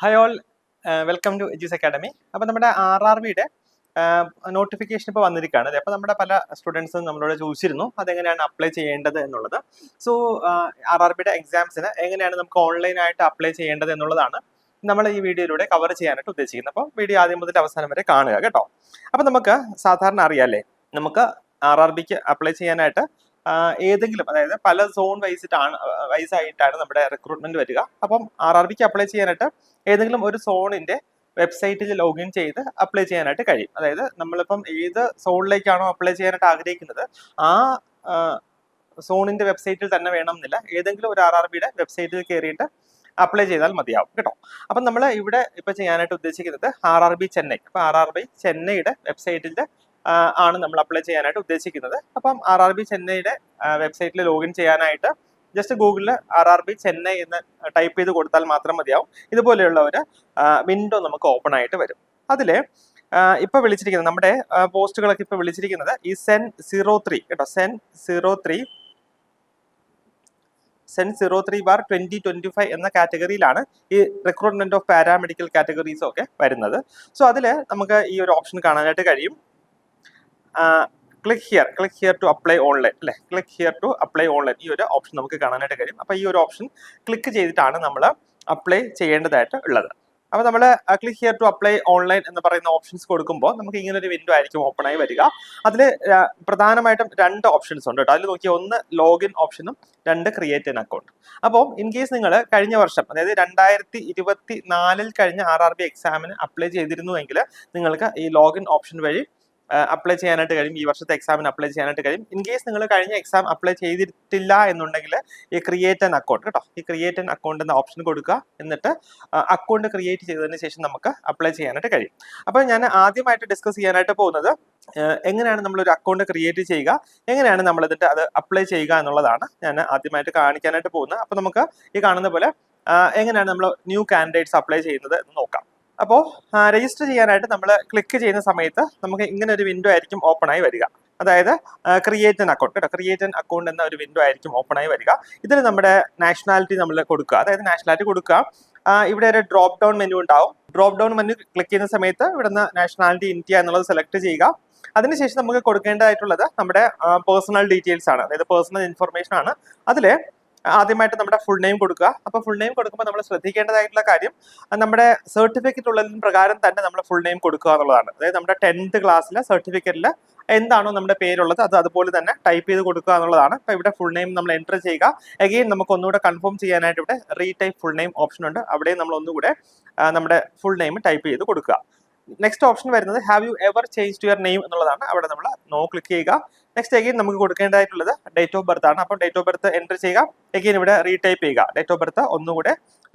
Hi all, welcome to Edus academy. അപ്പോൾ നമ്മുടെ RRBയുടെ notification ഇപ്പോൾ വന്നിരിക്കുകയാണ്. അപ്പോൾ നമ്മുടെ പല സ്റ്റുഡൻസും നമ്മളോട് ചോദിച്ചിരുന്നു അതെങ്ങനെയാണ് അപ്ലൈ ചെയ്യേണ്ടത് എന്നുള്ളത്. സോ RRBയുടെ എക്സാംസിന് എങ്ങനെയാണ് നമുക്ക് ഓൺലൈനായിട്ട് അപ്ലൈ ചെയ്യേണ്ടത് എന്നുള്ളതാണ് നമ്മൾ ഈ വീഡിയോയിലൂടെ കവർ ചെയ്യാനായിട്ട് ഉദ്ദേശിക്കുന്നത്. അപ്പോൾ വീഡിയോ ആദ്യം മുതൽ അവസാനം വരെ കാണുക കേട്ടോ. അപ്പോൾ നമുക്ക് സാധാരണ അറിയാമല്ലേ, നമുക്ക് RRBക്ക് അപ്ലൈ ചെയ്യാനായിട്ട് ഏതെങ്കിലും, അതായത് പല സോൺ വൈസായിട്ടാണ് നമ്മുടെ റിക്രൂട്ട്മെന്റ് വരിക. അപ്പം RRBക്ക് അപ്ലൈ ചെയ്യാനായിട്ട് ഏതെങ്കിലും ഒരു സോണിന്റെ വെബ്സൈറ്റിൽ ലോഗിൻ ചെയ്ത് അപ്ലൈ ചെയ്യാനായിട്ട് കഴിയും. അതായത് നമ്മളിപ്പം ഏത് സോണിലേക്കാണോ അപ്ലൈ ചെയ്യാനായിട്ട് ആഗ്രഹിക്കുന്നത് ആ സോണിന്റെ വെബ്സൈറ്റിൽ തന്നെ വേണമെന്നില്ല, ഏതെങ്കിലും ഒരു RRBയുടെ വെബ്സൈറ്റിൽ കയറിയിട്ട് അപ്ലൈ ചെയ്താൽ മതിയാവും കേട്ടോ. അപ്പം നമ്മൾ ഇവിടെ ഇപ്പൊ ചെയ്യാനായിട്ട് ഉദ്ദേശിക്കുന്നത് RRB ചെന്നൈ. അപ്പൊ RRB ചെന്നൈയുടെ വെബ്സൈറ്റിൽ ആണ് നമ്മൾ അപ്ലൈ ചെയ്യാനായിട്ട് ഉദ്ദേശിക്കുന്നത്. അപ്പം RRB ചെന്നൈയുടെ വെബ്സൈറ്റിൽ ലോഗിൻ ചെയ്യാനായിട്ട് ജസ്റ്റ് ഗൂഗിളിൽ RRB ചെന്നൈ എന്ന് ടൈപ്പ് ചെയ്ത് കൊടുത്താൽ മാത്രം മതിയാവും. ഇതുപോലെയുള്ള ഒരു വിൻഡോ നമുക്ക് ഓപ്പൺ ആയിട്ട് വരും. അതിൽ ഇപ്പൊ വിളിച്ചിരിക്കുന്നത് നമ്മുടെ പോസ്റ്റുകളൊക്കെ ഇപ്പൊ വിളിച്ചിരിക്കുന്നത് ഈ സെൻ 03 കേട്ടോ, സെൻ 03/2025 എന്ന കാറ്റഗറിയിലാണ് ഈ റിക്രൂട്ട്മെന്റ് ഓഫ് പാരാമെഡിക്കൽ കാറ്റഗറീസ് ഒക്കെ വരുന്നത്. സോ അതിൽ നമുക്ക് ഈ ഒരു ഓപ്ഷൻ കാണാനായിട്ട് കഴിയും. Click here to apply online അല്ലെ, click here to apply online ഈ ഒരു ഓപ്ഷൻ നമുക്ക് കാണാനായിട്ട് കഴിയും. അപ്പോൾ ഈ ഒരു ഓപ്ഷൻ ക്ലിക്ക് ചെയ്തിട്ടാണ് നമ്മൾ അപ്ലൈ ചെയ്യേണ്ടതായിട്ട് ഉള്ളത്. അപ്പോൾ നമ്മൾ click here to apply online എന്ന് പറയുന്ന ഓപ്ഷൻസ് കൊടുക്കുമ്പോൾ നമുക്ക് ഇങ്ങനെ ഒരു വിൻഡോ ആയിരിക്കും ഓപ്പൺ ആയി വരിക. അതിൽ പ്രധാനമായിട്ടും രണ്ട് ഓപ്ഷൻസ് ഉണ്ട് കേട്ടോ. അതിൽ നോക്കിയാൽ ഒന്ന് ലോഗിൻ ഓപ്ഷനും രണ്ട് ക്രിയേറ്റ് ആൻ അക്കൗണ്ട്. അപ്പോൾ ഇൻ കേസ് നിങ്ങൾ കഴിഞ്ഞ വർഷം, അതായത് 2024 കഴിഞ്ഞ RRB എക്സാമിന് അപ്ലൈ ചെയ്തിരുന്നുവെങ്കിൽ നിങ്ങൾക്ക് ഈ ലോഗിൻ ഓപ്ഷൻ വഴി അപ്ലൈ ചെയ്യാനായിട്ട് കഴിയും. ഈ വർഷത്തെ എക്സാമിന് അപ്ലൈ ചെയ്യാനായിട്ട് കഴിയും. ഇൻ കേസ് നിങ്ങൾ കഴിഞ്ഞ എക്സാം അപ്ലൈ ചെയ്തിട്ടില്ല എന്നുണ്ടെങ്കിൽ ഈ ക്രിയേറ്റ് ആൻ അക്കൗണ്ട് കേട്ടോ, ഈ ക്രിയേറ്റ് ആൻ അക്കൗണ്ട് എന്ന ഓപ്ഷൻ കൊടുക്കുക. എന്നിട്ട് അക്കൗണ്ട് ക്രിയേറ്റ് ചെയ്തതിന് ശേഷം നമുക്ക് അപ്ലൈ ചെയ്യാനായിട്ട് കഴിയും. അപ്പോൾ ഞാൻ ആദ്യമായിട്ട് ഡിസ്കസ് ചെയ്യാനായിട്ട് പോകുന്നത് എങ്ങനെയാണ് നമ്മളൊരു അക്കൗണ്ട് ക്രിയേറ്റ് ചെയ്യുക, എങ്ങനെയാണ് നമ്മൾ ഇതിന്റെ അത് അപ്ലൈ ചെയ്യുക എന്നുള്ളതാണ് ഞാൻ ആദ്യമായിട്ട് കാണിക്കാനായിട്ട് പോകുന്നത്. അപ്പോൾ നമുക്ക് ഈ കാണുന്ന പോലെ എങ്ങനെയാണ് നമ്മൾ ന്യൂ കാൻഡിഡേറ്റ്സ് അപ്ലൈ ചെയ്യുന്നത് എന്ന് നോക്കാം. അപ്പോൾ രജിസ്റ്റർ ചെയ്യാനായിട്ട് നമ്മൾ ക്ലിക്ക് ചെയ്യുന്ന സമയത്ത് നമുക്ക് ഇങ്ങനെ ഒരു വിൻഡോ ആയിരിക്കും ഓപ്പൺ ആയി വരിക. അതായത് ക്രിയേറ്റ് ആൻ അക്കൗണ്ട് കേട്ടോ, ക്രിയേറ്റ് ആൻ അക്കൗണ്ട് എന്ന ഒരു വിൻഡോ ആയിരിക്കും ഓപ്പൺ ആയി വരിക. ഇതിൽ നമ്മുടെ നാഷണാലിറ്റി നമ്മൾ കൊടുക്കുക, അതായത് നാഷണാലിറ്റി കൊടുക്കുക. ഇവിടെ ഒരു ഡ്രോപ്പ് ഡൗൺ മെനു ഉണ്ടാവും. ഡ്രോപ്പ് ഡൗൺ മെനു ക്ലിക്ക് ചെയ്യുന്ന സമയത്ത് ഇവിടുന്ന് നാഷണാലിറ്റി ഇന്ത്യ എന്നുള്ളത് സെലക്ട് ചെയ്യുക. അതിനുശേഷം നമുക്ക് കൊടുക്കേണ്ടതായിട്ടുള്ളത് നമ്മുടെ പേഴ്സണൽ ഡീറ്റെയിൽസ് ആണ്, അതായത് പേഴ്സണൽ ഇൻഫർമേഷൻ ആണ്. അതിൽ ആദ്യമായിട്ട് നമ്മുടെ ഫുൾ നെയിം കൊടുക്കുക. അപ്പോൾ ഫുൾ നെയിം കൊടുക്കുമ്പോൾ നമ്മൾ ശ്രദ്ധിക്കേണ്ടതായിട്ടുള്ള കാര്യം നമ്മുടെ സർട്ടിഫിക്കറ്റ് ഉള്ളതിന് പ്രകാരം തന്നെ നമ്മൾ ഫുൾ നെയിം കൊടുക്കുക എന്നുള്ളതാണ്. അതായത് നമ്മുടെ 10th ക്ലാസ്സിലെ സർട്ടിഫിക്കറ്റിൽ എന്താണോ നമ്മുടെ പേരുള്ളത് അത് അതുപോലെ തന്നെ ടൈപ്പ് ചെയ്ത് കൊടുക്കുക എന്നുള്ളതാണ്. അപ്പോൾ ഇവിടെ ഫുൾ നെയിം നമ്മൾ എൻ്റർ ചെയ്യുക. അഗെയിൻ നമുക്ക് ഒന്നുകൂടെ കൺഫേം ചെയ്യാനായിട്ട് ഇവിടെ റീടൈപ്പ് ഫുൾ നെയിം ഓപ്ഷൻ ഉണ്ട്. അവിടെ നമ്മൾ ഒന്നുകൂടെ നമ്മുടെ ഫുൾ നെയിം ടൈപ്പ് ചെയ്ത് കൊടുക്കുക. നെക്സ്റ്റ് ഓപ്ഷൻ വരുന്നത് have you ever change your name എന്നുള്ളതാണ്. അവിടെ നമ്മൾ നോ ക്ലിക്ക് ചെയ്യുക. നെക്സ്റ്റ് അഗെയിൻ നമുക്ക് കൊടുക്കേണ്ടതായിട്ടുള്ളത് ഡേറ്റ് ഓഫ് ബർത്ത് ആണ്. അപ്പോൾ ഡേറ്റ് ഓഫ് ബർത്ത് എൻ്റർ ചെയ്യുക. അഗെയിൻ ഇവിടെ റീടൈപ്പ് ചെയ്യുക. ഡേറ്റ് ഓഫ് ബർത്ത് ഒന്നുകൂടെ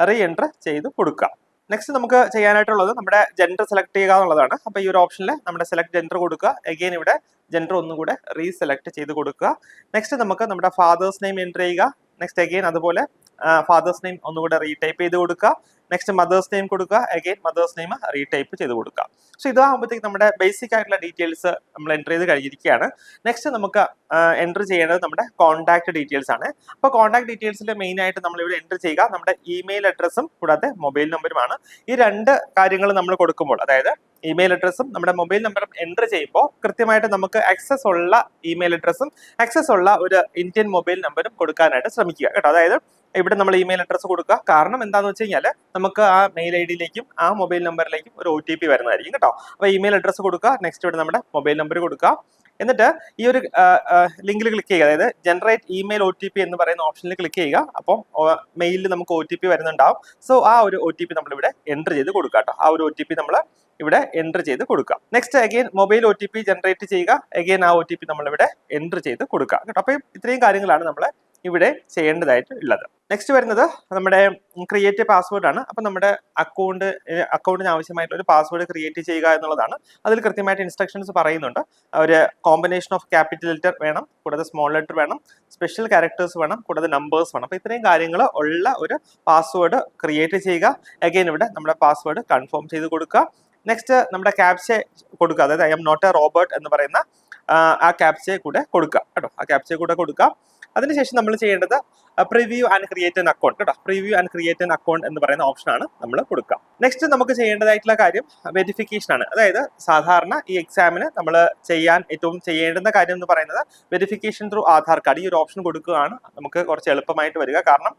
റീ എൻ്റർ ചെയ്ത് കൊടുക്കുക. നെക്സ്റ്റ് നമുക്ക് ചെയ്യാനായിട്ടുള്ളത് നമ്മുടെ ജെൻഡർ സെലക്ട് ചെയ്യുക എന്നുള്ളതാണ്. അപ്പോൾ ഈ ഒരു ഓപ്ഷനിൽ നമ്മുടെ സെലക്ട് ജെൻഡർ കൊടുക്കുക. അഗെയിൻ ഇവിടെ ജെൻഡർ ഒന്നുകൂടെ റീസെലക്ട് ചെയ്ത് കൊടുക്കുക. നെക്സ്റ്റ് നമുക്ക് നമ്മുടെ ഫാദേഴ്സ് നെയിം എൻ്റർ ചെയ്യുക. നെക്സ്റ്റ് അഗെയിൻ അതുപോലെ ഫാദേഴ്സ് നെയിം ഒന്നുകൂടെ റീടൈപ്പ് ചെയ്ത് കൊടുക്കുക. നെക്സ്റ്റ് മദേഴ്സ് നെയിം കൊടുക്കുക. അഗെയിൻ മദേഴ്സ് നെയിം റീടൈപ്പ് ചെയ്ത് കൊടുക്കുക. സോ ഇതാകുമ്പോഴത്തേക്ക് നമ്മുടെ ബേസിക് ആയിട്ടുള്ള ഡീറ്റെയിൽസ് നമ്മൾ എൻ്റർ ചെയ്ത് കഴിഞ്ഞിരിക്കുകയാണ്. നെക്സ്റ്റ് നമുക്ക് എൻ്റർ ചെയ്യേണ്ടത് നമ്മുടെ കോൺടാക്ട് ഡീറ്റെയിൽസ് ആണ്. അപ്പോൾ കോൺടാക്ട് ഡീറ്റെയിൽസിൽ മെയിൻ ആയിട്ട് നമ്മൾ ഇവിടെ എൻ്റർ ചെയ്യുക നമ്മുടെ ഇമെയിൽ അഡ്രസ്സും കൂടാതെ മൊബൈൽ നമ്പറുമാണ്. ഈ രണ്ട് കാര്യങ്ങൾ നമ്മൾ കൊടുക്കുമ്പോൾ, അതായത് ഇമെയിൽ അഡ്രസ്സും നമ്മുടെ മൊബൈൽ നമ്പറും എൻ്റർ ചെയ്യുമ്പോൾ കൃത്യമായിട്ട് നമുക്ക് ആക്സസ് ഉള്ള ഇമെയിൽ അഡ്രസ്സും ആക്സസ് ഉള്ള ഒരു ഇന്ത്യൻ മൊബൈൽ നമ്പറും കൊടുക്കാനായിട്ട് ശ്രമിക്കുക കേട്ടോ. അതായത് ഇവിടെ നമ്മൾ ഇമെയിൽ അഡ്രസ്സ് കൊടുക്കുക. കാരണം എന്താണെന്ന് വെച്ച് കഴിഞ്ഞാൽ നമുക്ക് ആ മെയിൽ ID-യിലേക്കും ആ മൊബൈൽ നമ്പറിലേക്കും ഒരു OTP വരുന്നതായിരിക്കും കേട്ടോ. അപ്പോൾ ഇമെയിൽ അഡ്രസ്സ് കൊടുക്കുക. നെക്സ്റ്റ് ഇവിടെ നമ്മുടെ മൊബൈൽ നമ്പർ കൊടുക്കുക. എന്നിട്ട് ഈ ഒരു ലിങ്കിൽ ക്ലിക്ക് ചെയ്യുക, അതായത് ജനറേറ്റ് ഇമെയിൽ OTP എന്ന് പറയുന്ന ഓപ്ഷനിൽ ക്ലിക്ക് ചെയ്യുക. അപ്പം മെയിലിൽ നമുക്ക് OTP വരുന്നുണ്ടാവും. സോ ആ ഒരു OTP നമ്മളിവിടെ എൻ്റർ ചെയ്ത് കൊടുക്കുക കേട്ടോ. ആ ഒരു OTP നമ്മൾ ഇവിടെ എൻ്റർ ചെയ്ത് കൊടുക്കുക. Next again mobile OTP generate ചെയ്യുക. അഗെയിൻ ആ OTP നമ്മളിവിടെ എൻ്റർ ചെയ്ത് കൊടുക്കുക കേട്ടോ. അപ്പോൾ ഇത്രയും കാര്യങ്ങളാണ് നമ്മൾ ഇവിടെ ചെയ്യേണ്ടതായിട്ട് ഉള്ളത്. നെക്സ്റ്റ് വരുന്നത് നമ്മുടെ ക്രിയേറ്റ് പാസ്വേഡ് ആണ്. അപ്പം നമ്മുടെ അക്കൗണ്ടിന് ആവശ്യമായിട്ടുള്ള ഒരു പാസ്വേഡ് ക്രിയേറ്റ് ചെയ്യുക എന്നുള്ളതാണ്. അതിൽ കൃത്യമായിട്ട് ഇൻസ്ട്രക്ഷൻസ് പറയുന്നുണ്ട്. ഒരു കോമ്പിനേഷൻ ഓഫ് ക്യാപിറ്റൽ ലെറ്റർ വേണം, കൂടാതെ സ്മോൾ ലെറ്റർ വേണം, സ്പെഷ്യൽ ക്യാരക്ടേഴ്സ് വേണം, കൂടാതെ നമ്പേഴ്സ് വേണം. അപ്പോൾ ഇത്രയും കാര്യങ്ങൾ ഉള്ള ഒരു പാസ്വേഡ് ക്രിയേറ്റ് ചെയ്യുക. അഗെയിൻ ഇവിടെ നമ്മുടെ പാസ്വേഡ് കൺഫേം ചെയ്ത് കൊടുക്കുക. നെക്സ്റ്റ് നമ്മുടെ ക്യാപ്ച കൊടുക്കുക, അതായത് I am not a robot എന്ന് പറയുന്ന ആ ക്യാപ്ചയെ കൂടെ കൊടുക്കുക കേട്ടോ. ആ ക്യാപ്ചയെ കൂടെ കൊടുക്കുക. അതിനുശേഷം നമ്മൾ ചെയ്യേണ്ടത് preview and create an account കേട്ടോ. Preview and create an account എന്ന് പറയുന്ന ഓപ്ഷനാണ് നമ്മൾ കൊടുക്കുക. നെക്സ്റ്റ് നമുക്ക് ചെയ്യേണ്ടതായിട്ടുള്ള കാര്യം വെരിഫിക്കേഷൻ ആണ്. അതായത് സാധാരണ ഈ എക്സാമിന് നമ്മൾ ചെയ്യേണ്ടുന്ന കാര്യം എന്ന് പറയുന്നത് വെരിഫിക്കേഷൻ ത്രൂ ആധാർ കാർഡ്. ഈ ഒരു ഓപ്ഷൻ കൊടുക്കുകയാണ് നമുക്ക് കുറച്ച് എളുപ്പമായിട്ട് വരിക. കാരണം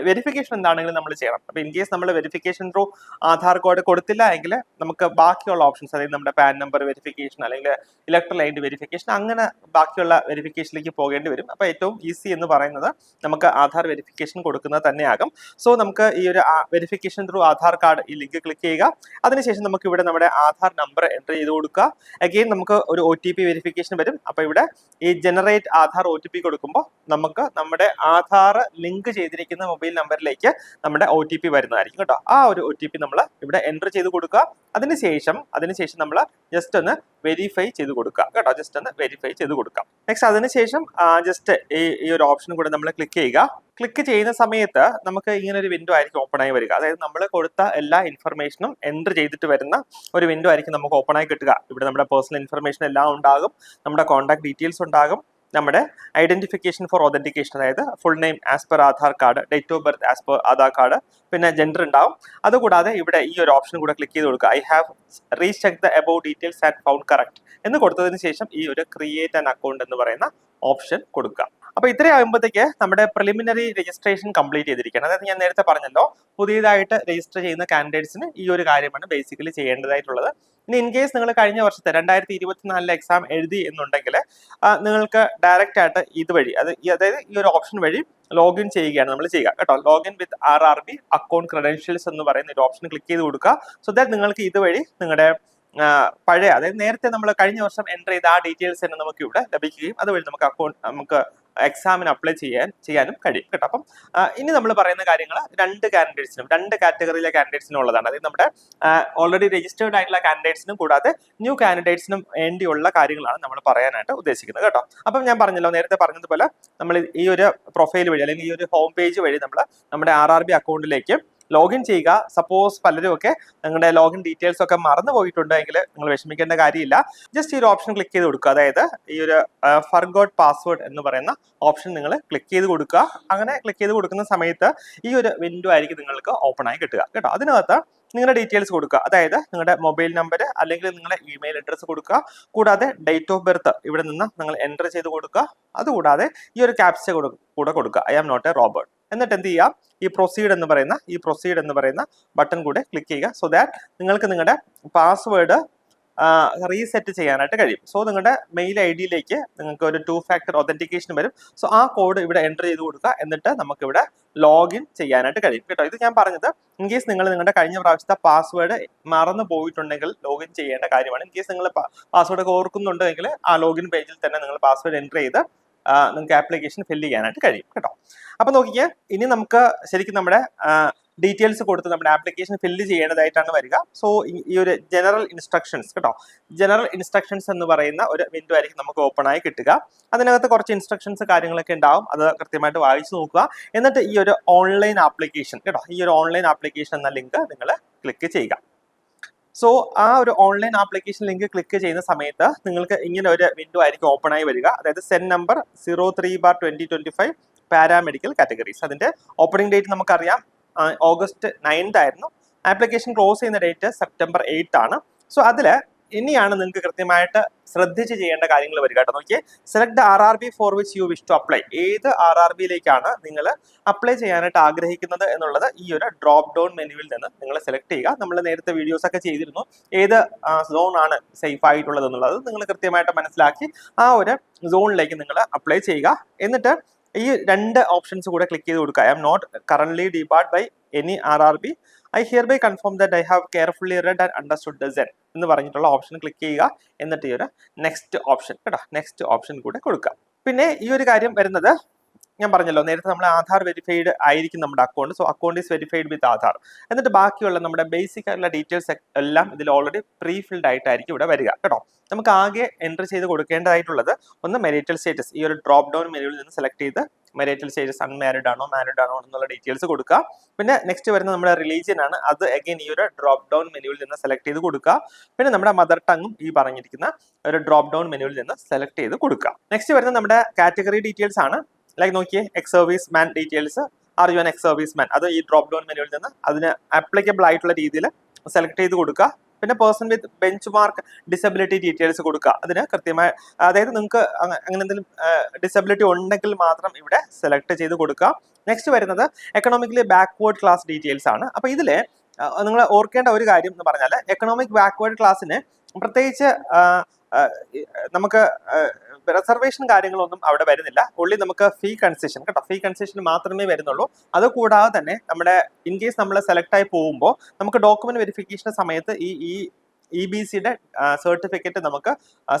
വെരിഫിക്കേഷൻ എന്താണെങ്കിലും നമ്മൾ ചെയ്യണം. അപ്പൊ ഇൻ കേസ് നമ്മൾ വെരിഫിക്കേഷൻ ത്രൂ ആധാർ കാർഡ് കൊടുത്തില്ല എങ്കിൽ നമുക്ക് ബാക്കിയുള്ള ഓപ്ഷൻസ്, അതായത് നമ്മുടെ പാൻ നമ്പർ വെരിഫിക്കേഷൻ അല്ലെങ്കിൽ ഇലക്ട്രൽ ഐഡി വെരിഫിക്കേഷൻ, അങ്ങനെ ബാക്കിയുള്ള വെരിഫിക്കേഷനിലേക്ക് പോകേണ്ടി വരും. അപ്പൊ ഏറ്റവും ഈസി എന്ന് പറയുന്നത് നമുക്ക് ആധാർ വെരിഫിക്കേഷൻ കൊടുക്കുന്നത് തന്നെയാകും. സോ നമുക്ക് ഈ ഒരു വെരിഫിക്കേഷൻ ത്രൂ ആധാർ കാർഡ് ഈ ലിങ്ക് ക്ലിക്ക് ചെയ്യുക. അതിനുശേഷം നമുക്ക് ഇവിടെ നമ്മുടെ ആധാർ നമ്പർ എൻ്റർ ചെയ്ത് കൊടുക്കുക. അഗെയിൻ നമുക്ക് ഒരു OTP വെരിഫിക്കേഷൻ വരും. അപ്പൊ ഇവിടെ ഈ ജനറേറ്റ് ആധാർ OTP കൊടുക്കുമ്പോൾ നമുക്ക് നമ്മുടെ ആധാർ ലിങ്ക് ചെയ്തിരിക്കുന്ന മൊബൈൽ നമ്പറിലേക്ക് നമ്മുടെ OTP വരുന്നതായിരിക്കും കേട്ടോ. ആ ഒരു OTP നമ്മൾ ഇവിടെ എൻ്റർ ചെയ്ത് കൊടുക്കുക. അതിനുശേഷം നമ്മൾ ജസ്റ്റ് ഒന്ന് വെരിഫൈ ചെയ്ത് കൊടുക്കുക കേട്ടോ. ജസ്റ്റ് ഒന്ന് വെരിഫൈ ചെയ്ത് കൊടുക്കാം. നെക്സ്റ്റ് അതിനുശേഷം ജസ്റ്റ് ഈ ഒരു ഓപ്ഷൻ കൂടെ നമ്മൾ ക്ലിക്ക് ചെയ്യുക. ക്ലിക്ക് ചെയ്യുന്ന സമയത്ത് നമുക്ക് ഇങ്ങനെ ഒരു വിൻഡോ ആയിരിക്കും ഓപ്പൺ ആയി വരിക. അതായത് നമ്മൾ കൊടുത്ത എല്ലാ ഇൻഫർമേഷനും എൻ്റർ ചെയ്തിട്ട് വരുന്ന ഒരു വിൻഡോ ആയിരിക്കും നമുക്ക് ഓപ്പൺ ആയി കിട്ടുക. ഇവിടെ നമ്മുടെ പേഴ്സണൽ ഇൻഫർമേഷൻ എല്ലാം ഉണ്ടാകും, നമ്മുടെ കോൺടാക്ട് ഡീറ്റെയിൽസ് ഉണ്ടാകും, നമ്മുടെ ഐഡന്റിഫിക്കേഷൻ ഫോർ ഒതന്റിക്കേഷൻ, അതായത് full name as per Aadhaar card, date of birth as per Aadhaar card, പിന്നെ ജെൻഡർ ഉണ്ടാവും. അതുകൂടാതെ ഇവിടെ ഈ ഒരു ഓപ്ഷൻ കൂടെ ക്ലിക്ക് ചെയ്ത് കൊടുക്കുക. I have recheck the above details and found correct എന്ന് കൊടുത്തതിന് ശേഷം ഈ ഒരു ക്രിയേറ്റ് ആൻ അക്കൗണ്ട് എന്ന് പറയുന്ന ഓപ്ഷൻ കൊടുക്കുക. അപ്പൊ ഇത്രയാകുമ്പോഴത്തേക്ക് നമ്മുടെ പ്രിലിമിനറി രജിസ്ട്രേഷൻ കംപ്ലീറ്റ് ചെയ്തിരിക്കുകയാണ്. അതായത് ഞാൻ നേരത്തെ പറഞ്ഞല്ലോ, പുതിയതായിട്ട് രജിസ്റ്റർ ചെയ്യുന്ന കാൻഡിഡേറ്റ്സിന് ഈ ഒരു കാര്യമാണ് ബേസിക്കലി ചെയ്യേണ്ടതായിട്ടുള്ളത്. ഇനി ഇൻ കേസ് നിങ്ങൾ കഴിഞ്ഞ വർഷത്തെ 2024 എക്സാം എഴുതി എന്നുണ്ടെങ്കിൽ നിങ്ങൾക്ക് ഡയറക്റ്റ് ആയിട്ട് ഇതുവഴി അതായത് ഈ ഒരു ഓപ്ഷൻ വഴി ലോഗിൻ ചെയ്യുകയാണ് നമ്മൾ ചെയ്യുക കേട്ടോ. ലോഗിൻ വിത്ത് RRB അക്കൗണ്ട് ക്രെഡൻഷ്യൽസ് എന്ന് പറയുന്ന ഒരു ഓപ്ഷൻ ക്ലിക്ക് ചെയ്ത് കൊടുക്കുക. സോ ദാറ്റ് നിങ്ങൾക്ക് ഇതുവഴി നിങ്ങളുടെ പഴയ, അതായത് നേരത്തെ നമ്മൾ കഴിഞ്ഞ വർഷം എൻ്റർ ചെയ്ത ആ ഡീറ്റെയിൽസ് തന്നെ നമുക്ക് ഇവിടെ ലഭിക്കുകയും അതുവഴി നമുക്ക് എക്സാമിന് അപ്ലൈ ചെയ്യാനും കഴിയും കേട്ടോ. അപ്പം ഇനി നമ്മൾ പറയുന്ന കാര്യങ്ങൾ രണ്ട് കാറ്റഗറിയിലെ കാൻഡിഡേറ്റ്സിനും ഉള്ളതാണ്. അതായത് നമ്മുടെ ഓൾറെഡി രജിസ്റ്റേർഡ് ആയിട്ടുള്ള കാൻഡിഡേറ്റ്സിനും കൂടാതെ ന്യൂ കാൻഡിഡേറ്റ്സിനും വേണ്ടിയുള്ള കാര്യങ്ങളാണ് നമ്മൾ പറയാനായിട്ട് ഉദ്ദേശിക്കുന്നത് കേട്ടോ. അപ്പം ഞാൻ പറഞ്ഞല്ലോ, നേരത്തെ പറഞ്ഞതുപോലെ നമ്മൾ ഈ ഒരു പ്രൊഫൈൽ വഴി അല്ലെങ്കിൽ ഈ ഒരു ഹോം പേജ് വഴി നമ്മൾ നമ്മുടെ RRB അക്കൗണ്ടിലേക്ക് ലോഗിൻ ചെയ്യുക. സപ്പോസ് പലരും ഒക്കെ നിങ്ങളുടെ ലോഗിൻ ഡീറ്റെയിൽസ് ഒക്കെ മറന്നു പോയിട്ടുണ്ടെങ്കിൽ നിങ്ങൾ വിഷമിക്കേണ്ട കാര്യമില്ല. ജസ്റ്റ് ഈ ഒരു ഓപ്ഷൻ ക്ലിക്ക് ചെയ്ത് കൊടുക്കുക. അതായത് ഈ ഒരു ഫർഗോട്ട് പാസ്വേഡ് എന്ന് പറയുന്ന ഓപ്ഷൻ നിങ്ങൾ ക്ലിക്ക് ചെയ്ത് കൊടുക്കുക. അങ്ങനെ ക്ലിക്ക് ചെയ്ത് കൊടുക്കുന്ന സമയത്ത് ഈ ഒരു വിൻഡോ ആയിരിക്കും നിങ്ങൾക്ക് ഓപ്പൺ ആയി കിട്ടുക കേട്ടോ. അതിനകത്ത് നിങ്ങളുടെ ഡീറ്റെയിൽസ് കൊടുക്കുക. അതായത് നിങ്ങളുടെ മൊബൈൽ നമ്പർ അല്ലെങ്കിൽ നിങ്ങളുടെ ഇമെയിൽ അഡ്രസ്സ് കൊടുക്കുക. കൂടാതെ ഡേറ്റ് ഓഫ് ബർത്ത് ഇവിടെ നിന്ന് നിങ്ങൾ എൻ്റർ ചെയ്ത് കൊടുക്കുക. അതുകൂടാതെ ഈ ഒരു ക്യാപ്ച കൂടെ കൊടുക്കുക, I am not a robot. എന്നിട്ട് എന്ത് ചെയ്യാം, ഈ പ്രൊസീഡ് എന്ന് പറയുന്ന ബട്ടൺ കൂടെ ക്ലിക്ക് ചെയ്യുക. സോ ദാറ്റ് നിങ്ങൾക്ക് നിങ്ങളുടെ പാസ്വേഡ് റീസെറ്റ് ചെയ്യാനായിട്ട് കഴിയും. സോ നിങ്ങളുടെ മെയിൽ ID-യിലേക്ക് നിങ്ങൾക്ക് ഒരു 2 ഫാക്ടർ ഒതന്റിക്കേഷൻ വരും. സോ ആ കോഡ് ഇവിടെ എൻ്റർ ചെയ്ത് കൊടുക്കുക. എന്നിട്ട് നമുക്കിവിടെ ലോഗിൻ ചെയ്യാനായിട്ട് കഴിയും കേട്ടോ. ഇത് ഞാൻ പറഞ്ഞത് ഇൻ കേസ് നിങ്ങൾ നിങ്ങളുടെ കഴിഞ്ഞ പ്രാവശ്യത്തെ പാസ്വേഡ് മറന്നു പോയിട്ടുണ്ടെങ്കിൽ ലോഗിൻ ചെയ്യേണ്ട കാര്യമാണ്. ഇൻ കേസ് നിങ്ങൾ പാസ്വേഡ് ഒക്കെ ഓർക്കുന്നുണ്ടെങ്കിൽ ആ ലോഗിൻ പേജിൽ തന്നെ നിങ്ങൾ പാസ്വേഡ് എൻ്റർ ചെയ്ത് നിങ്ങൾക്ക് ആപ്ലിക്കേഷൻ ഫില്ല് ചെയ്യാനായിട്ട് കഴിയും കേട്ടോ. അപ്പൊ നോക്കിക്കേ, ഇനി നമുക്ക് ശരിക്കും നമ്മുടെ ഡീറ്റെയിൽസ് കൊടുത്ത് നമ്മുടെ ആപ്ലിക്കേഷൻ ഫില്ല് ചെയ്യേണ്ടതായിട്ടാണ് വരിക. സോ ഈ ഒരു ജനറൽ ഇൻസ്ട്രക്ഷൻസ് കേട്ടോ, ജനറൽ ഇൻസ്ട്രക്ഷൻസ് എന്ന് പറയുന്ന ഒരു വിൻഡോ ആയിരിക്കും നമുക്ക് ഓപ്പൺ ആയി കിട്ടുക. അതിനകത്ത് കുറച്ച് ഇൻസ്ട്രക്ഷൻസ് കാര്യങ്ങളൊക്കെ ഉണ്ടാവും, അത് കൃത്യമായിട്ട് വായിച്ചു നോക്കുക. എന്നിട്ട് ഈ ഒരു ഓൺലൈൻ ആപ്ലിക്കേഷൻ കേട്ടോ, ഈ ഒരു ഓൺലൈൻ ആപ്ലിക്കേഷൻ എന്ന ലിങ്ക് നിങ്ങൾ ക്ലിക്ക് ചെയ്യുക. സോ ആ ഒരു ഓൺലൈൻ ആപ്ലിക്കേഷൻ ലിങ്ക് ക്ലിക്ക് ചെയ്യുന്ന സമയത്ത് നിങ്ങൾക്ക് ഇങ്ങനെ ഒരു വിൻഡോ ആയിരിക്കും ഓപ്പൺ ആയി വരിക. അതായത് സെൻ നമ്പർ 03/2025 പാരാമെഡിക്കൽ കാറ്റഗറീസ്. അതിന്റെ ഓപ്പണിംഗ് ഡേറ്റ് നമുക്കറിയാം, August 9th ആയിരുന്നു. ആപ്ലിക്കേഷൻ ക്ലോസ് ചെയ്യുന്ന ഡേറ്റ് September 8th ആണ്. സോ അതിൽ ഇനിയാണ് നിങ്ങൾക്ക് കൃത്യമായിട്ട് ശ്രദ്ധിച്ച് ചെയ്യേണ്ട കാര്യങ്ങൾ വരിക കേട്ടോ. നോക്കിയേ, select the RRB for which you wish to apply. ഏത് RRB-യിലേക്കാണ് നിങ്ങൾ അപ്ലൈ ചെയ്യാനായിട്ട് ആഗ്രഹിക്കുന്നത് എന്നുള്ളത് ഈ ഒരു ഡ്രോപ്പ് ഡൗൺ മെനുവിൽ നിന്ന് നിങ്ങൾ സെലക്ട് ചെയ്യുക. നമ്മൾ നേരത്തെ വീഡിയോസ് ഒക്കെ ചെയ്തിരുന്നു, ഏത് സോൺ ആണ് സേഫ് ആയിട്ടുള്ളത് എന്നുള്ളത് നിങ്ങൾ കൃത്യമായിട്ട് മനസ്സിലാക്കി ആ ഒരു സോണിലേക്ക് നിങ്ങൾ അപ്ലൈ ചെയ്യുക. എന്നിട്ട് ഈ രണ്ട് ഓപ്ഷൻസ് കൂടെ ക്ലിക്ക് ചെയ്ത് കൊടുക്കുക. I am not currently debarred by any RRB. I hereby confirm that I have carefully read and understood the same എന്ന് പറഞ്ഞിട്ടുള്ള ഓപ്ഷൻ ക്ലിക്ക് ചെയ്യുക. എന്നിട്ട് ഈ ഒരു നെക്സ്റ്റ് ഓപ്ഷൻ കേട്ടോ, നെക്സ്റ്റ് ഓപ്ഷൻ കൂടെ കൊടുക്കുക. പിന്നെ ഈ ഒരു കാര്യം വരുന്നത് ഞാൻ പറഞ്ഞല്ലോ, നേരത്തെ നമ്മൾ ആധാർ വെരിഫൈഡ് ആയിരിക്കും നമ്മുടെ account. So account is verified with Aadhaar. എന്നിട്ട് ബാക്കിയുള്ള നമ്മുടെ ബേസിക് ആയിട്ടുള്ള ഡീറ്റെയിൽസ് എല്ലാം ഇതിൽ ഓൾറെഡി പ്രീ ഫിൽഡ് ആയിട്ടായിരിക്കും ഇവിടെ വരിക കേട്ടോ. നമുക്ക് ആകെ എൻട്രി ചെയ്ത് കൊടുക്കേണ്ടതായിട്ടുള്ളത് ഒന്ന് മെരിറ്റൽ സ്റ്റേറ്റസ്. ഈ ഒരു ഡ്രോപ്പ് ഡൗൺ മെനുവിൽ നിന്ന് സെലക്ട് ചെയ്ത് മെരിറ്റൽ സ്റ്റേറ്റസ് അൺമാരിഡ് ആണോ മാരിഡ് ആണോ എന്നുള്ള ഡീറ്റെയിൽസ് കൊടുക്കുക. പിന്നെ നെക്സ്റ്റ് വരുന്ന നമ്മുടെ റിലീജിയൻ ആണ്, അത് അഗൈൻ ഈ ഒരു ഡ്രോപ്പ് ഡൗൺ മെനുവിൽ നിന്ന് സെലക്ട് ചെയ്ത് കൊടുക്കുക. പിന്നെ നമ്മുടെ മദർ ടങ്ങും ഈ പറഞ്ഞിരിക്കുന്ന ഒരു ഡ്രോപ്പ് ഡൗൺ മെനുവിൽ നിന്ന് സെലക്ട് ചെയ്ത് കൊടുക്കുക. നെക്സ്റ്റ് വരുന്ന നമ്മുടെ കാറ്റഗറി ഡീറ്റെയിൽസ് ആണ്. ലൈക്ക് നോക്കിയേ, ex service man details, are you an ex service man, അത് ഈ ഡ്രോപ്പ് ഡൗൺ മെനുവിൽ നിന്ന് അതിന് ആപ്ലിക്കബിൾ ആയിട്ടുള്ള രീതിയിൽ സെലക്ട് ചെയ്ത് കൊടുക്കുക. പിന്നെ person with bench mark disability details കൊടുക്കുക. അതിന് കൃത്യമായി അതായത് നിങ്ങൾക്ക് അങ്ങനെ എന്തെങ്കിലും ഡിസബിലിറ്റി ഉണ്ടെങ്കിൽ മാത്രം ഇവിടെ സെലക്ട് ചെയ്ത് കൊടുക്കുക. നെക്സ്റ്റ് വരുന്നത് എക്കണോമിക്കലി ബാക്ക്വേർഡ് ക്ലാസ് ഡീറ്റെയിൽസ് ആണ്. അപ്പൊ ഇതില് നിങ്ങൾ ഓർക്കേണ്ട ഒരു കാര്യം എന്ന് പറഞ്ഞാൽ എക്കണോമിക് ബാക്ക്വേർഡ് ക്ലാസ്സിന് പ്രത്യേകിച്ച് നമുക്ക് റിസർവേഷൻ കാര്യങ്ങളൊന്നും അവിടെ വരുന്നില്ല. ഉള്ളി നമുക്ക് ഫീ കൺസെഷൻ കേട്ടോ, ഫീ കൺസെഷൻ മാത്രമേ വരുന്നുള്ളൂ. അതുകൂടാതെ തന്നെ നമ്മുടെ ഇൻ കേസ് നമ്മൾ സെലക്ട് ആയി പോകുമ്പോൾ നമുക്ക് ഡോക്യുമെന്റ് വെരിഫിക്കേഷൻ സമയത്ത് ഈ EBCയുടെ സർട്ടിഫിക്കറ്റ് നമുക്ക്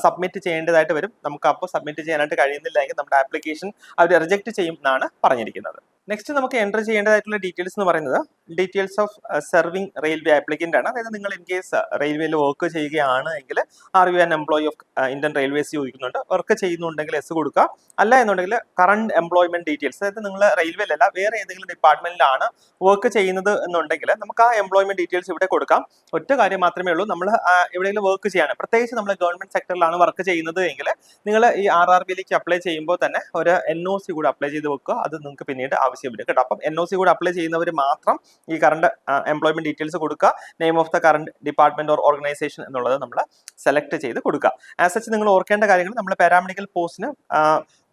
സബ്മിറ്റ് ചെയ്യേണ്ടതായിട്ട് വരും. നമുക്ക് അപ്പോൾ സബ്മിറ്റ് ചെയ്യാനായിട്ട് കഴിയുന്നില്ല എങ്കിൽ നമ്മുടെ ആപ്ലിക്കേഷൻ അവർ റിജക്ട് ചെയ്യും എന്നാണ് പറഞ്ഞിരിക്കുന്നത്. നെക്സ്റ്റ് നമുക്ക് എൻ്റർ ചെയ്യേണ്ടതായിട്ടുള്ള ഡീറ്റെയിൽസ് എന്ന് പറയുന്നത് details of serving railway applicant ആണ്. അതായത് നിങ്ങൾ ഇൻ കേസ് റെയിൽവേയിൽ വർക്ക് ചെയ്യുകയാണ് എങ്കിൽ are you an employee of Indian railways ചോദിക്കുന്നുണ്ട്. വർക്ക് ചെയ്യുന്നുണ്ടെങ്കിൽ എസ് കൊടുക്കുക. അല്ല എന്നുണ്ടെങ്കിൽ കറണ്ട് എംപ്ലോയ്മെന്റ് ഡീറ്റെയിൽസ്, അതായത് നിങ്ങൾ റെയിൽവേയിലല്ല വേറെ ഏതെങ്കിലും ഡിപ്പാർട്ട്മെന്റിലാണ് വർക്ക് ചെയ്യുന്നത് എന്നുണ്ടെങ്കിൽ നമുക്ക് ആ എംപ്ലോയ്മെന്റ് ഡീറ്റെയിൽസ് ഇവിടെ കൊടുക്കാം. ഒറ്റ കാര്യം മാത്രമേ ഉള്ളൂ, നമ്മൾ എവിടെയെങ്കിലും വർക്ക് ചെയ്യാണ്, പ്രത്യേകിച്ച് നമ്മൾ ഗവൺമെന്റ് സെക്ടറിലാണ് വർക്ക് ചെയ്യുന്നത് എങ്കിൽ നിങ്ങൾ ഈ RRBയിലേക്ക് അപ്ലൈ ചെയ്യുമ്പോൾ തന്നെ ഒരു NOC കൂടെ അപ്ലൈ ചെയ്ത് വെക്കുക. അത് നിങ്ങൾക്ക് പിന്നീട് ആവശ്യം വരും കേട്ടോ. അപ്പം NOC കൂടെ അപ്ലൈ ചെയ്യുന്നവർ മാത്രം ഈ കറണ്ട് എംപ്ലോയ്മെന്റ് ഡീറ്റെയിൽസ് കൊടുക്കുക. Name of the current department or organisation എന്നുള്ളത് നമ്മൾ സെലക്ട് ചെയ്ത് കൊടുക്കുക. ആസ് സച്ച് നിങ്ങൾ ഓർക്കേണ്ട കാര്യങ്ങൾ, നമ്മൾ പാരാമെഡിക്കൽ പോസ്റ്റിന്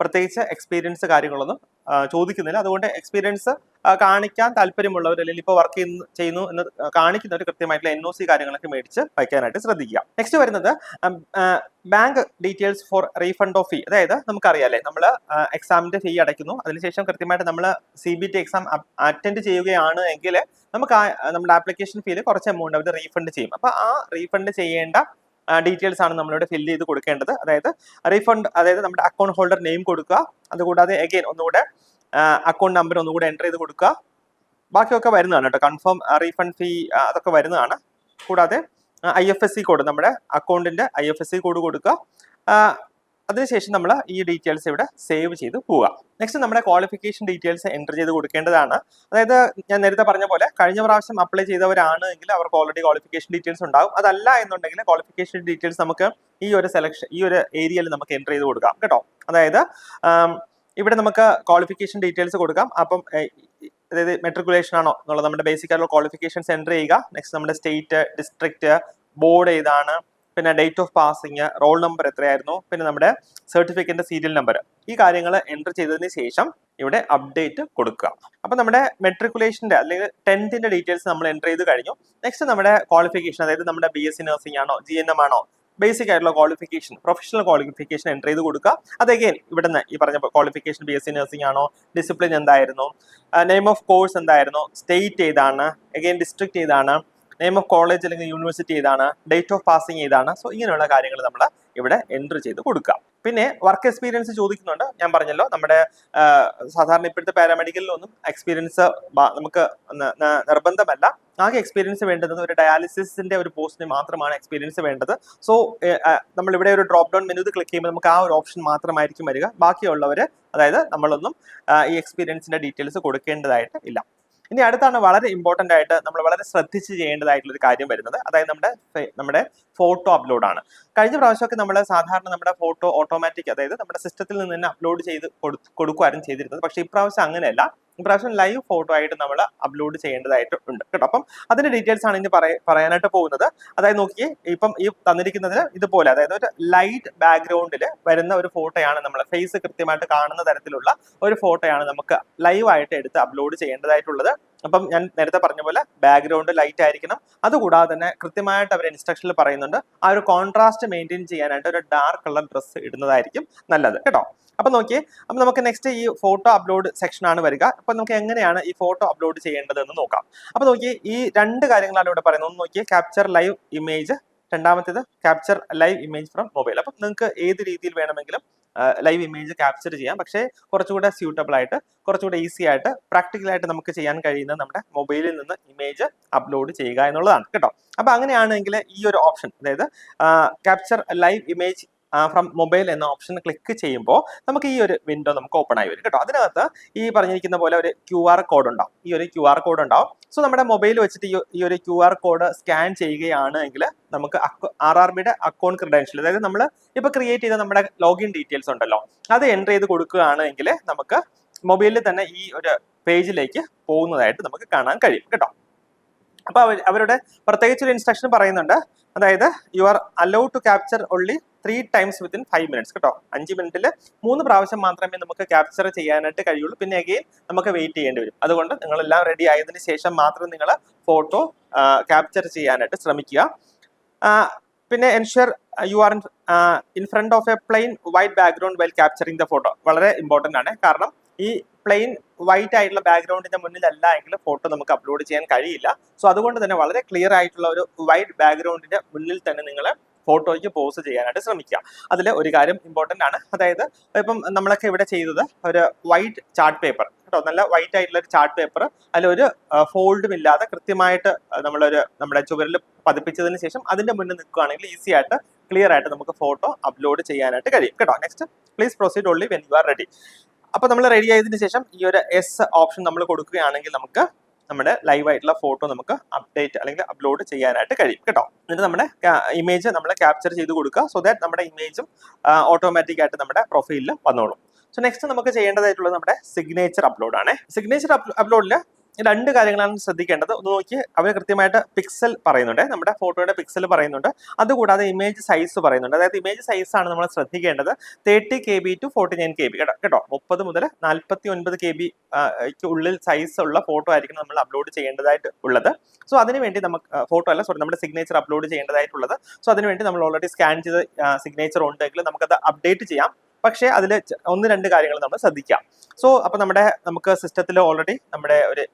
പ്രത്യേകിച്ച് എക്സ്പീരിയൻസ് കാര്യങ്ങളൊന്നും ചോദിക്കുന്നില്ല. അതുകൊണ്ട് എക്സ്പീരിയൻസ് കാണിക്കാൻ താല്പര്യമുള്ളവർ അല്ലെങ്കിൽ ഇപ്പോൾ വർക്ക് ചെയ്യുന്നു എന്ന് കാണിക്കുന്നവർ കൃത്യമായിട്ടുള്ള NOC കാര്യങ്ങളൊക്കെ മേടിച്ച് വയ്ക്കാനായിട്ട് ശ്രദ്ധിക്കുക. നെക്സ്റ്റ് വരുന്നത് bank details four refund of ഫീ. അതായത് നമുക്കറിയാം നമ്മൾ എക്സാമിന്റെ ഫീ അടയ്ക്കുന്നു, അതിനുശേഷം കൃത്യമായിട്ട് നമ്മൾ CBT എക്സാം അറ്റൻഡ് ചെയ്യുകയാണ് എങ്കിൽ നമുക്ക് നമ്മുടെ ആപ്ലിക്കേഷൻ ഫീയിൽ കുറച്ച് എമൗണ്ട് അവർ റീഫണ്ട് ചെയ്യും. അപ്പൊ ആ റീഫണ്ട് ചെയ്യേണ്ട ഡീറ്റെയിൽസ് ആണ് നമ്മളിവിടെ ഫില്ല് ചെയ്ത് കൊടുക്കേണ്ടത്. അതായത് റീഫണ്ട്, അതായത് നമ്മുടെ അക്കൗണ്ട് ഹോൾഡർ നെയിം കൊടുക്കുക. അതുകൂടാതെ അഗെയിൻ ഒന്നുകൂടെ അക്കൗണ്ട് നമ്പർ ഒന്നുകൂടെ എൻ്റർ ചെയ്ത് കൊടുക്കുക. ബാക്കിയൊക്കെ വരുന്നതാണ് കേട്ടോ, കൺഫേം റീഫണ്ട് ഫീ അതൊക്കെ വരുന്നതാണ്. കൂടാതെ IFSC കോഡ്, നമ്മുടെ അക്കൗണ്ടിന്റെ IFSC കോഡ് കൊടുക്കുക. അതിനുശേഷം നമ്മൾ ഈ ഡീറ്റെയിൽസ് ഇവിടെ സേവ് ചെയ്ത് പോവുക. നെക്സ്റ്റ് നമ്മുടെ ക്വാളിഫിക്കേഷൻ ഡീറ്റെയിൽസ് എൻ്റർ ചെയ്ത് കൊടുക്കേണ്ടതാണ്. അതായത് ഞാൻ നേരത്തെ പറഞ്ഞ പോലെ കഴിഞ്ഞ പ്രാവശ്യം അപ്ലൈ ചെയ്തവരാണ് എങ്കിൽ അവർക്ക് ഓൾറെഡി ക്വാളിഫിക്കേഷൻ ഡീറ്റെയിൽസ് ഉണ്ടാകും. അതല്ല എന്നുണ്ടെങ്കിൽ ക്വാളിഫിക്കേഷൻ ഡീറ്റെയിൽസ് നമുക്ക് ഈ ഒരു സെലക്ഷൻ, ഈ ഒരു ഏരിയയിൽ നമുക്ക് എൻ്റർ ചെയ്ത് കൊടുക്കാം കേട്ടോ. അതായത് ഇവിടെ നമുക്ക് ക്വാളിഫിക്കേഷൻ ഡീറ്റെയിൽസ് കൊടുക്കാം. അപ്പം അതായത് മെട്രിക്കുലേഷൻ ആണോ എന്നുള്ളത് നമ്മുടെ ബേസിക് ആയിട്ടുള്ള ക്വാളിഫിക്കേഷൻസ് എൻ്റർ ചെയ്യുക. നെക്സ്റ്റ് നമ്മുടെ സ്റ്റേറ്റ്, ഡിസ്ട്രിക്റ്റ്, ബോർഡ് ഏതാണ്, പിന്നെ date of passing, roll number എത്രയായിരുന്നു, പിന്നെ നമ്മുടെ സർട്ടിഫിക്കറ്റിന്റെ സീരിയൽ നമ്പർ, ഈ കാര്യങ്ങൾ എൻ്റർ ചെയ്തതിന് ശേഷം ഇവിടെ അപ്ഡേറ്റ് കൊടുക്കുക. അപ്പൊ നമ്മുടെ മെട്രിക്കുലേഷന്റെ അല്ലെങ്കിൽ 10th ഡീറ്റെയിൽസ് നമ്മൾ എൻ്റർ ചെയ്ത് കഴിഞ്ഞു. നെക്സ്റ്റ് നമ്മുടെ ക്വാളിഫിക്കേഷൻ, അതായത് നമ്മുടെ BSc നഴ്സിംഗ് ആണോ GNM ആണോ, ബേസിക് ആയിട്ടുള്ള ക്വാളിഫിക്കേഷൻ, പ്രൊഫഷണൽ ക്വാളിഫിക്കേഷൻ എൻ്റർ ചെയ്ത് കൊടുക്കുക. അത് അഗെയിൻ ഇവിടുന്ന് ഈ പറഞ്ഞ ക്വാളിഫിക്കേഷൻ BSc നഴ്സിംഗ് ആണോ, ഡിസിപ്ലിൻ എന്തായിരുന്നു, നെയിം ഓഫ് കോഴ്സ് എന്തായിരുന്നു, സ്റ്റേറ്റ് ഏതാണ്, അഗെയിൻ ഡിസ്ട്രിക്ട് ഏതാണ്, നെയിം ഓഫ് കോളേജ് അല്ലെങ്കിൽ യൂണിവേഴ്സിറ്റി ഏതാണ്, ഡേറ്റ് ഓഫ് പാസിംഗ് ഏതാണ്. സോ ഇങ്ങനെയുള്ള കാര്യങ്ങൾ നമ്മൾ ഇവിടെ എൻ്റർ ചെയ്ത് കൊടുക്കുക. പിന്നെ വർക്ക് എക്സ്പീരിയൻസ് ചോദിക്കുന്നുണ്ട്. ഞാൻ പറഞ്ഞല്ലോ നമ്മുടെ സാധാരണ ഇപ്പോഴത്തെ പാരാമെഡിക്കലിലൊന്നും എക്സ്പീരിയൻസ് നമുക്ക് നിർബന്ധമല്ല. ആകെ എക്സ്പീരിയൻസ് വേണ്ടത് ഒരു ഡയാലിസിന്റെ ഒരു പോസ്റ്റിന് മാത്രമാണ് എക്സ്പീരിയൻസ് വേണ്ടത്. സോ നമ്മൾ ഇവിടെ ഒരു ഡ്രോപ്പ് ഡൗൺ മെനു ക്ലിക്ക് ചെയ്യുമ്പോൾ നമുക്ക് ആ ഒരു ഓപ്ഷൻ മാത്രമായിരിക്കും വരിക. ബാക്കിയുള്ളവർ, അതായത് നമ്മളൊന്നും ഈ എക്സ്പീരിയൻസിന്റെ ഡീറ്റെയിൽസ് കൊടുക്കേണ്ടതായിട്ട് ഇല്ല. ഇനി അടുത്താണ് വളരെ ഇമ്പോർട്ടന്റ് ആയിട്ട് നമ്മൾ വളരെ ശ്രദ്ധിച്ച് ചെയ്യേണ്ടതായിട്ടുള്ള ഒരു കാര്യം വരുന്നത്. അതായത് നമ്മുടെ ഫോട്ടോ അപ്ലോഡ് ആണ്. കഴിഞ്ഞ പ്രാവശ്യമൊക്കെ നമ്മൾ സാധാരണ നമ്മുടെ ഫോട്ടോ ഓട്ടോമാറ്റിക്, അതായത് നമ്മുടെ സിസ്റ്റത്തിൽ നിന്ന് തന്നെ അപ്ലോഡ് ചെയ്ത് കൊടുക്കുമായിരുന്നു ചെയ്തിരുന്നത്. പക്ഷേ ഇപ്രാവശ്യം അങ്ങനെയല്ല. ഇപ്രാവശ്യം ലൈവ് ഫോട്ടോ ആയിട്ട് നമ്മൾ അപ്ലോഡ് ചെയ്യേണ്ടതായിട്ട് ഉണ്ട് കേട്ടോ. അപ്പം അതിന്റെ ഡീറ്റെയിൽസ് ആണ് ഇനി പറയാനായിട്ട് പോകുന്നത്. അതായത് നോക്കിയേ, ഇപ്പം ഈ തന്നിരിക്കുന്നതിന് ഇതുപോലെ, അതായത് ഒരു ലൈറ്റ് ബാക്ക്ഗ്രൗണ്ടിൽ വരുന്ന ഒരു ഫോട്ടോയാണ്, നമ്മൾ ഫേസ് കൃത്യമായിട്ട് കാണുന്ന തരത്തിലുള്ള ഒരു ഫോട്ടോയാണ് നമുക്ക് ലൈവ് ആയിട്ട് എടുത്ത് അപ്ലോഡ് ചെയ്യേണ്ടതായിട്ടുള്ളത്. അപ്പം ഞാൻ നേരത്തെ പറഞ്ഞ പോലെ ബാക്ക്ഗ്രൗണ്ട് ലൈറ്റ് ആയിരിക്കണം. അതുകൂടാതെ തന്നെ കൃത്യമായിട്ട് അവർ ഇൻസ്ട്രക്ഷനിൽ പറയുന്നുണ്ട് ആ ഒരു കോൺട്രാസ്റ്റ് മെയിൻറ്റെയിൻ ചെയ്യാനായിട്ട് ഒരു ഡാർക്ക് കളർ ഡ്രസ്സ് ഇടുന്നതായിരിക്കും നല്ലത് കേട്ടോ. അപ്പൊ നോക്കിയേ, അപ്പൊ നമുക്ക് നെക്സ്റ്റ് ഈ ഫോട്ടോ അപ്ലോഡ് സെക്ഷൻ ആണ് വരിക. അപ്പൊ നമുക്ക് എങ്ങനെയാണ് ഈ ഫോട്ടോ അപ്ലോഡ് ചെയ്യേണ്ടത് എന്ന് നോക്കാം. അപ്പൊ നോക്കിയേ, ഈ രണ്ട് കാര്യങ്ങളാണ് ഇവിടെ പറയുന്നത്. ഒന്ന് നോക്കിയേ, ക്യാപ്ചർ ലൈവ് ഇമേജ്, രണ്ടാമത്തേത് capture live image from mobile. അപ്പം നിങ്ങൾക്ക് ഏത് രീതിയിൽ വേണമെങ്കിലും ലൈവ് ഇമേജ് ക്യാപ്ചർ ചെയ്യാം. പക്ഷേ കുറച്ചുകൂടെ സ്യൂട്ടബിൾ ആയിട്ട്, കുറച്ചുകൂടെ ഈസി ആയിട്ട്, പ്രാക്ടിക്കൽ ആയിട്ട് നമുക്ക് ചെയ്യാൻ കഴിയുന്നത് നമ്മുടെ മൊബൈലിൽ നിന്ന് ഇമേജ് അപ്ലോഡ് ചെയ്യുക എന്നുള്ളതാണ് കേട്ടോ. അപ്പൊ അങ്ങനെയാണെങ്കിൽ ഈ ഒരു ഓപ്ഷൻ, അതായത് capture live image from mobile എന്ന ഓപ്ഷൻ ക്ലിക്ക് ചെയ്യുമ്പോൾ നമുക്ക് ഈ ഒരു വിൻഡോ നമുക്ക് ഓപ്പൺ ആയി വരും കേട്ടോ. അതിനകത്ത് ഈ പറഞ്ഞിരിക്കുന്ന പോലെ ഒരു QR കോഡ് ഉണ്ടാവും. ഈ ഒരു QR കോഡ് ഉണ്ടാവും. സോ നമ്മുടെ മൊബൈൽ വെച്ചിട്ട് ഈ ഒരു QR കോഡ് സ്കാൻ ചെയ്യുകയാണ് എങ്കിൽ നമുക്ക് RRBയുടെ അക്കൗണ്ട് ക്രെഡൻഷ്യൽ, അതായത് നമ്മൾ ഇപ്പൊ ക്രിയേറ്റ് ചെയ്ത നമ്മുടെ ലോഗിൻ ഡീറ്റെയിൽസ് ഉണ്ടല്ലോ, അത് എൻ്റർ ചെയ്ത് കൊടുക്കുകയാണ് എങ്കിൽ നമുക്ക് മൊബൈലിൽ തന്നെ ഈ ഒരു പേജിലേക്ക് പോകുന്നതായിട്ട് നമുക്ക് കാണാൻ കഴിയും കേട്ടോ. അപ്പോൾ അവരുടെ പ്രത്യേകിച്ച് ഒരു ഇൻസ്ട്രക്ഷൻ പറയുന്നുണ്ട്, അതായത് you are allowed to capture only 3 times within 5 minutes കേട്ടോ. 5 മിനിറ്റിൽ 3 പ്രാവശ്യം മാത്രമേ നമുക്ക് ക്യാപ്ചർ ചെയ്യാനായിട്ട് കഴിയുള്ളൂ. പിന്നെ അഗെയിൻ നമുക്ക് വെയിറ്റ് ചെയ്യേണ്ടി വരും. അതുകൊണ്ട് നിങ്ങളെല്ലാം റെഡി ആയതിനു ശേഷം മാത്രം നിങ്ങൾ ഫോട്ടോ ക്യാപ്ചർ ചെയ്യാനായിട്ട് ശ്രമിക്കുക. പിന്നെ ensure you are in front of a plain white background while capturing the photo. വളരെ ഇമ്പോർട്ടൻ്റ് ആണ്. കാരണം ഈ പ്ലെയിൻ വൈറ്റ് ആയിട്ടുള്ള ബാക്ക്ഗ്രൗണ്ടിന്റെ മുന്നിലല്ല എങ്കിൽ ഫോട്ടോ നമുക്ക് അപ്ലോഡ് ചെയ്യാൻ കഴിയില്ല. സോ അതുകൊണ്ട് തന്നെ വളരെ ക്ലിയർ ആയിട്ടുള്ള ഒരു വൈറ്റ് ബാക്ക്ഗ്രൗണ്ടിന്റെ മുന്നിൽ തന്നെ നിങ്ങൾ ഫോട്ടോയ്ക്ക് പോസ് ചെയ്യാനായിട്ട് ശ്രമിക്കുക. അതിൽ ഒരു കാര്യം ഇമ്പോർട്ടൻ്റ് ആണ്, അതായത് ഇപ്പം നമ്മളൊക്കെ ഇവിടെ ചെയ്തത് ഒരു വൈറ്റ് ചാർട്ട് പേപ്പർ കേട്ടോ, നല്ല വൈറ്റ് ആയിട്ടുള്ള ഒരു ചാർട്ട് പേപ്പർ, അതിലൊരു ഫോൾഡും ഇല്ലാതെ കൃത്യമായിട്ട് നമ്മുടെ ചുവരിൽ പതിപ്പിച്ചതിന് ശേഷം അതിന്റെ മുന്നിൽ നിൽക്കുകയാണെങ്കിൽ ഈസി ആയിട്ട് ക്ലിയർ ആയിട്ട് നമുക്ക് ഫോട്ടോ അപ്ലോഡ് ചെയ്യാനായിട്ട് കഴിയും കേട്ടോ. Next please proceed only when you are ready. അപ്പോൾ നമ്മൾ റെഡി ആയതിനു ശേഷം ഈ ഒരു എസ് ഓപ്ഷൻ നമ്മൾ കൊടുക്കുകയാണെങ്കിൽ നമുക്ക് നമ്മുടെ ലൈവ് ആയിട്ടുള്ള ഫോട്ടോ നമുക്ക് അപ്ഡേറ്റ് അല്ലെങ്കിൽ അപ്ലോഡ് ചെയ്യാനായിട്ട് കഴിയും കേട്ടോ. എന്നിട്ട് നമ്മുടെ ഇമേജ് നമ്മൾ ക്യാപ്ചർ ചെയ്ത് കൊടുക്കുക, സോ ദാറ്റ് നമ്മുടെ ഇമേജും ഓട്ടോമാറ്റിക് ആയിട്ട് നമ്മുടെ പ്രൊഫൈലിൽ വന്നോളും. സോ നെക്സ്റ്റ് നമുക്ക് ചെയ്യേണ്ടതായിട്ടുള്ളത് നമ്മുടെ സിഗ്നേച്ചർ അപ്ലോഡ് ആണ്. സിഗ്നേച്ചർ അപ്ലോഡിൽ 2 കാര്യങ്ങളാണ് ശ്രദ്ധിക്കേണ്ടത്. ഒന്ന് നോക്കി, അവർ കൃത്യമായിട്ട് പിക്സൽ പറയുന്നുണ്ട്, നമ്മുടെ ഫോട്ടോയുടെ പിക്സൽ പറയുന്നുണ്ട്. അതുകൂടാതെ ഇമേജ് സൈസ് പറയുന്നുണ്ട്. അതായത് ഇമേജ് സൈസ് ആണ് നമ്മൾ ശ്രദ്ധിക്കേണ്ടത് 30 KB to 49 KB കേട്ടോ. 30 മുതൽ 49 KB ഉള്ളിൽ സൈസ് ഉള്ള ഫോട്ടോ ആയിരിക്കും നമ്മൾ അപ്ലോഡ് ചെയ്യേണ്ടതായിട്ട് ഉള്ളത്. സോ അതിനുവേണ്ടി നമുക്ക് നമ്മുടെ സിഗ്നേച്ചർ അപ്ലോഡ് ചെയ്യേണ്ടതായിട്ടുള്ളത്. സോ അതിനുവേണ്ടി നമ്മൾ ഓൾറെഡി സ്കാൻ ചെയ്ത് സിഗ്നേച്ചർ ഉണ്ടെങ്കിൽ നമുക്കത് അപ്ഡേറ്റ് ചെയ്യാം. പക്ഷേ അതിൽ 1-2 കാര്യങ്ങൾ നമ്മൾ ശ്രദ്ധിക്കാം. സോ അപ്പോൾ നമുക്ക് സിസ്റ്റത്തിൽ ഓൾറെഡി നമ്മുടെ ഒരു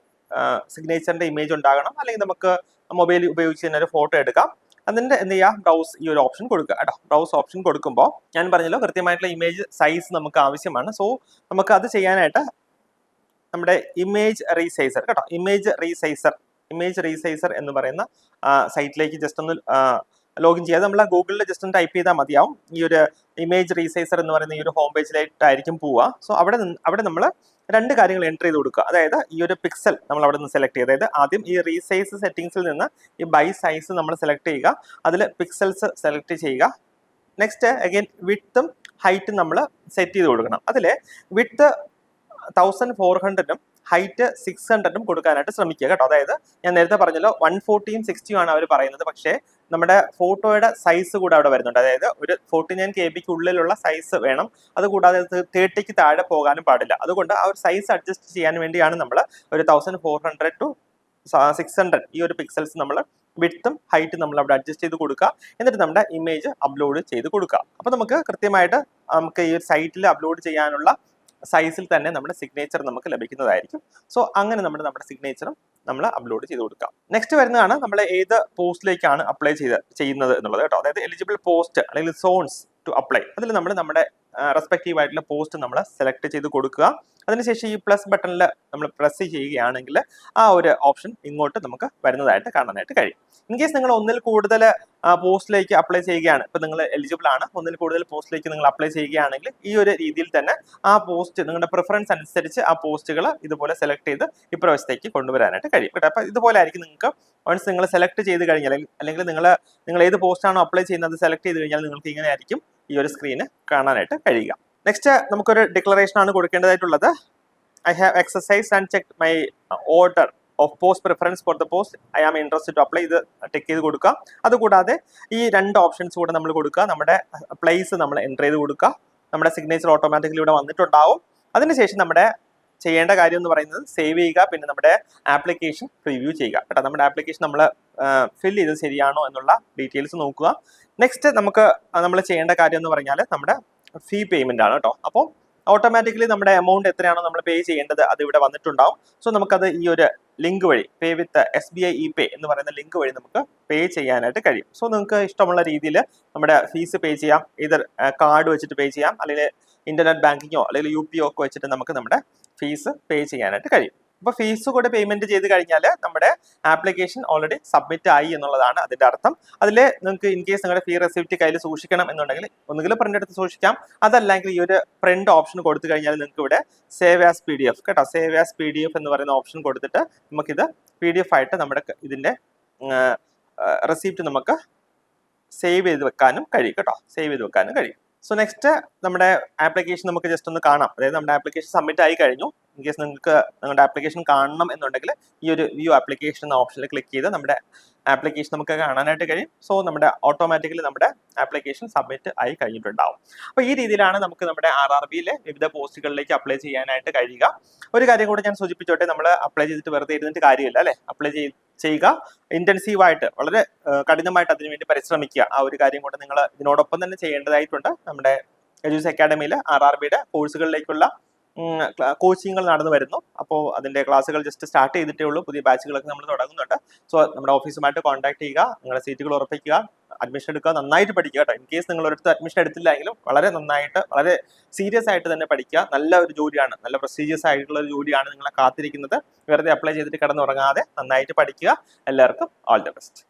സിഗ്നേച്ചറിന്റെ ഇമേജ് ഉണ്ടാകണം, അല്ലെങ്കിൽ നമുക്ക് മൊബൈൽ ഉപയോഗിച്ച് തന്നെ ഒരു ഫോട്ടോ എടുക്കാം. അതിന്റെ എന്ത് ചെയ്യുക, ബ്രൗസ് ഈ ഒരു ഓപ്ഷൻ കൊടുക്കുക കേട്ടോ. ബ്രൗസ് ഓപ്ഷൻ കൊടുക്കുമ്പോൾ ഞാൻ പറഞ്ഞല്ലോ കൃത്യമായിട്ടുള്ള ഇമേജ് സൈസ് നമുക്ക് ആവശ്യമാണ്. സോ നമുക്ക് അത് ചെയ്യാനായിട്ട് നമ്മുടെ ഇമേജ് റീസൈസർ കേട്ടോ, ഇമേജ് റീസൈസർ എന്ന് പറയുന്ന സൈറ്റിലേക്ക് ജസ്റ്റ് ഒന്ന് ലോഗിൻ ചെയ്യാതെ നമ്മൾ ഗൂഗിളിൽ ജസ്റ്റ് ഒന്ന് ടൈപ്പ് ചെയ്താൽ മതിയാവും. ഈ ഒരു ഇമേജ് റീസൈസർ എന്ന് പറയുന്ന ഈ ഒരു ഹോം പേജിലായിട്ടായിരിക്കും പോവുക. സോ അവിടെ നമ്മൾ 2 കാര്യങ്ങൾ എൻ്റർ ചെയ്ത് കൊടുക്കുക. അതായത് ഈ ഒരു പിക്സൽ നമ്മൾ അവിടെ നിന്ന് സെലക്ട് ചെയ്യുക. അതായത് ആദ്യം ഈ റീസൈസ് സെറ്റിംഗ്സിൽ നിന്ന് ഈ ബൈ സൈസ് നമ്മൾ സെലക്ട് ചെയ്യുക, അതിൽ പിക്സൽസ് സെലക്ട് ചെയ്യുക. നെക്സ്റ്റ് അഗൈൻ വിഡ്ത്തും ഹൈറ്റും നമ്മൾ സെറ്റ് ചെയ്ത് കൊടുക്കണം. അതിൽ വിഡ്ത്ത് 1400-ഉം ഹൈറ്റ് 600-ഉം കൊടുക്കാനായിട്ട് ശ്രമിക്കുക കേട്ടോ. അതായത് ഞാൻ നേരത്തെ പറഞ്ഞല്ലോ 140-യും 60-യും ആണ് അവർ പറയുന്നത്, പക്ഷേ നമ്മുടെ ഫോട്ടോയുടെ സൈസ് കൂടെ അവിടെ വരുന്നുണ്ട്. അതായത് ഒരു 49 KB ഉള്ളിലുള്ള സൈസ് വേണം, അതുകൂടാതെ 30-ക്ക് താഴെ പോകാനും പാടില്ല. അതുകൊണ്ട് ആ ഒരു സൈസ് അഡ്ജസ്റ്റ് ചെയ്യാൻ വേണ്ടിയാണ് നമ്മൾ ഒരു 1400 to 600 ഈ ഒരു പിക്സൽസ് നമ്മൾ വിഡ്ത്തും ഹൈറ്റും നമ്മൾ അവിടെ അഡ്ജസ്റ്റ് ചെയ്ത് കൊടുക്കുക. എന്നിട്ട് നമ്മുടെ ഇമേജ് അപ്ലോഡ് ചെയ്ത് കൊടുക്കുക. അപ്പോൾ നമുക്ക് കൃത്യമായിട്ട് നമുക്ക് ഈ ഒരു സൈറ്റിൽ അപ്ലോഡ് ചെയ്യാനുള്ള സൈസിൽ തന്നെ നമ്മുടെ സിഗ്നേച്ചർ നമുക്ക് ലഭിക്കുന്നതായിരിക്കും. സോ അങ്ങനെ നമ്മുടെ സിഗ്നേച്ചറും നമ്മൾ അപ്ലോഡ് ചെയ്ത് കൊടുക്കാം. നെക്സ്റ്റ് വരുന്നതാണ് നമ്മൾ ഏത് പോസ്റ്റിലേക്കാണ് അപ്ലൈ ചെയ്യുന്നത് എന്നുള്ളത് കേട്ടോ. അതായത് എലിജിബിൾ പോസ്റ്റ് അല്ലെങ്കിൽ സോൺസ് ടു അപ്ലൈ, അതിൽ നമ്മൾ നമ്മുടെ റെസ്പെക്റ്റീവ് ആയിട്ടുള്ള പോസ്റ്റ് നമ്മൾ സെലക്ട് ചെയ്ത് കൊടുക്കുക. അതിനുശേഷം ഈ പ്ലസ് ബട്ടണിൽ നമ്മൾ പ്രസ് ചെയ്യുകയാണെങ്കിൽ ആ ഒരു ഓപ്ഷൻ ഇങ്ങോട്ട് നമുക്ക് വരുന്നതായിട്ട് കാണാനായിട്ട് കഴിയും. ഇൻ കേസ് നിങ്ങൾ ഒന്നിൽ കൂടുതൽ പോസ്റ്റിലേക്ക് അപ്ലൈ ചെയ്യുകയാണ്, ഇപ്പം നിങ്ങൾ എലിജിബിൾ ആണ്, ഒന്നിൽ കൂടുതൽ പോസ്റ്റിലേക്ക് നിങ്ങൾ അപ്ലൈ ചെയ്യുകയാണെങ്കിൽ ഈ ഒരു രീതിയിൽ തന്നെ ആ പോസ്റ്റ് നിങ്ങളുടെ പ്രിഫറൻസ് അനുസരിച്ച് ആ പോസ്റ്റുകൾ ഇതുപോലെ സെലക്ട് ചെയ്ത് ഇപ്രാവശ്യത്തേക്ക് കൊണ്ടുവരാനായിട്ട് കഴിയും കേട്ടോ. അപ്പം ഇതുപോലെ ആയിരിക്കും നിങ്ങൾക്ക് വൺസ് നിങ്ങൾ സെലക്ട് ചെയ്ത് കഴിഞ്ഞാൽ, അല്ലെങ്കിൽ നിങ്ങൾ ഏത് പോസ്റ്റാണോ അപ്ലൈ ചെയ്യുന്നത് സെലക്ട് ചെയ്ത് കഴിഞ്ഞാൽ നിങ്ങൾക്ക് ഇങ്ങനെ ആയിരിക്കും ഈ ഒരു സ്ക്രീന് കാണാനായിട്ട് കഴിയുക. നെക്സ്റ്റ് നമുക്കൊരു ഡിക്ലറേഷൻ ആണ് കൊടുക്കേണ്ടതായിട്ടുള്ളത്. I have exercise and check my order of post preference for the post I am interested to apply. ഇത് ടിക്ക് ചെയ്ത് കൊടുക്കുക. അതുകൂടാതെ ഈ 2 ഓപ്ഷൻസ് കൂടെ നമ്മൾ കൊടുക്കുക. നമ്മുടെ പ്ലേസ് നമ്മൾ എൻ്റർ ചെയ്ത് കൊടുക്കുക. നമ്മുടെ സിഗ്നേച്ചർ ഓട്ടോമാറ്റിക്കലി ഇവിടെ വന്നിട്ടുണ്ടാവും. അതിനുശേഷം നമ്മുടെ ചെയ്യേണ്ട കാര്യം എന്ന് പറയുന്നത് സേവ് ചെയ്യുക, പിന്നെ നമ്മുടെ ആപ്ലിക്കേഷൻ പ്രിവ്യൂ ചെയ്യുക കേട്ടോ. നമ്മുടെ ആപ്ലിക്കേഷൻ നമ്മൾ ഫിൽ ചെയ്ത് ശരിയാണോ എന്നുള്ള ഡീറ്റെയിൽസ് നോക്കുക. നെക്സ്റ്റ് നമ്മൾ ചെയ്യേണ്ട കാര്യം എന്ന് പറഞ്ഞാൽ നമ്മുടെ ഫീ പേയ്മെന്റ് ആണ് കേട്ടോ. അപ്പോൾ ഓട്ടോമാറ്റിക്കലി നമ്മുടെ എമൗണ്ട് എത്രയാണോ നമ്മൾ പേ ചെയ്യേണ്ടത് അത് ഇവിടെ വന്നിട്ടുണ്ടാവും. സോ നമുക്കത് ഈ ഒരു ലിങ്ക് വഴി പേ വിത്ത് SBI ePay എന്ന് പറയുന്ന ലിങ്ക് വഴി നമുക്ക് പേ ചെയ്യാനായിട്ട് കഴിയും. സോ നിങ്ങൾക്ക് ഇഷ്ടമുള്ള രീതിയിൽ നമ്മുടെ ഫീസ് പേ ചെയ്യാം. ഇതർ കാർഡ് വെച്ചിട്ട് പേ ചെയ്യാം, അല്ലെങ്കിൽ ഇന്റർനെറ്റ് ബാങ്കിങ്ങോ അല്ലെങ്കിൽ UPO ഒക്കെ വെച്ചിട്ട് നമുക്ക് നമ്മുടെ ഫീസ് പേ ചെയ്യാനായിട്ട് കഴിയും. അപ്പോൾ ഫീസ് കൂടെ പേയ്മെന്റ് ചെയ്ത് കഴിഞ്ഞാൽ നമ്മുടെ ആപ്ലിക്കേഷൻ ഓൾറെഡി സബ്മിറ്റ് ആയി എന്നുള്ളതാണ് അതിന്റെ അർത്ഥം. അതിൽ നിങ്ങൾക്ക് ഇൻ കേസ് നിങ്ങളുടെ ഫീ റെസിപ്റ്റ് കയ്യിൽ സൂക്ഷിക്കണം എന്നുണ്ടെങ്കിൽ ഒന്നുകിൽ പ്രിന്റ് എടുത്ത് സൂക്ഷിക്കാം, അതല്ലെങ്കിൽ ഈ ഒരു പ്രിന്റ് ഓപ്ഷൻ കൊടുത്തു കഴിഞ്ഞാൽ നിങ്ങൾക്ക് ഇവിടെ സേവ് ആസ് PDF കേട്ടോ, സേവ് ആസ് PDF എന്ന് പറയുന്ന ഓപ്ഷൻ കൊടുത്തിട്ട് നമുക്കിത് PDF ആയിട്ട് നമ്മുടെ ഇതിന്റെ റെസിപ്റ്റ് നമുക്ക് സേവ് ചെയ്ത് വെക്കാനും കഴിയും കേട്ടോ, സേവ് ചെയ്ത് വെക്കാനും കഴിയും. സോ നെക്സ്റ്റ് നമ്മുടെ ആപ്ലിക്കേഷൻ നമുക്ക് ജസ്റ്റ് ഒന്ന് കാണാം. അതായത് നമ്മുടെ ആപ്ലിക്കേഷൻ സബ്മിറ്റ് ആയി കഴിഞ്ഞു. ഇൻ കേസ് നിങ്ങൾക്ക് നിങ്ങളുടെ ആപ്ലിക്കേഷൻ കാണണം എന്നുണ്ടെങ്കിൽ ഈ ഒരു വ്യൂ ആപ്ലിക്കേഷൻ എന്ന ഓപ്ഷനിൽ ക്ലിക്ക് ചെയ്ത് നമ്മുടെ ആപ്ലിക്കേഷൻ നമുക്ക് കാണാനായിട്ട് കഴിയും. സോ നമ്മുടെ ഓട്ടോമാറ്റിക്കലി നമ്മുടെ ആപ്ലിക്കേഷൻ സബ്മിറ്റ് ആയി കഴിഞ്ഞിട്ടുണ്ടാവും. അപ്പോൾ ഈ രീതിയിലാണ് നമുക്ക് നമ്മുടെ RRBയിലെ വിവിധ പോസ്റ്റുകളിലേക്ക് അപ്ലൈ ചെയ്യാനായിട്ട് കഴിയുക. ഒരു കാര്യം കൂടെ ഞാൻ സൂചിപ്പിച്ചോട്ടെ, നമ്മൾ അപ്ലൈ ചെയ്തിട്ട് വെറുതെ ഇരുന്നിട്ട് കാര്യമില്ല അല്ലെ. അപ്ലൈ ചെയ്യുക, ഇന്റൻസീവായിട്ട് വളരെ കഠിനമായിട്ട് അതിനുവേണ്ടി പരിശ്രമിക്കുക. ആ ഒരു കാര്യം കൂടെ നിങ്ങൾ ഇതിനോടൊപ്പം തന്നെ ചെയ്യേണ്ടതായിട്ടുണ്ട്. നമ്മുടെ എഡ്യൂസ് അക്കാഡമിയിൽ RRBയുടെ കോഴ്സുകളിലേക്കുള്ള കോച്ചിങ്ങുകൾ നടന്നു വരുന്നു. അപ്പോൾ അതിന്റെ ക്ലാസ്സുകൾ ജസ്റ്റ് സ്റ്റാർട്ട് ചെയ്തിട്ടേ ഉള്ളൂ. പുതിയ ബാച്ചുകളൊക്കെ നമ്മൾ തുടങ്ങുന്നുണ്ട്. സോ നമ്മുടെ ഓഫീസുമായിട്ട് കോൺടാക്ട് ചെയ്യുക, നിങ്ങളുടെ സീറ്റുകൾ ഉറപ്പിക്കുക, അഡ്മിഷൻ എടുക്കുക, നന്നായിട്ട് പഠിക്കുക കേട്ടോ. ഇൻ കേസ് നിങ്ങൾ ഒരിടത്ത് അഡ്മിഷൻ എടുത്തില്ലെങ്കിലും വളരെ നന്നായിട്ട്, വളരെ സീരിയസ് ആയിട്ട് തന്നെ പഠിക്കുക. നല്ല ഒരു ജോലിയാണ്, നല്ല പ്രസ്റ്റീജിയസ് ആയിട്ടുള്ള ഒരു ജോലിയാണ് നിങ്ങളെ കാത്തിരിക്കുന്നത്. വെറുതെ അപ്ലൈ ചെയ്തിട്ട് കിടന്നുറങ്ങാതെ നന്നായിട്ട് പഠിക്കുക. എല്ലാവർക്കും ഓൾ ദി ബെസ്റ്റ്.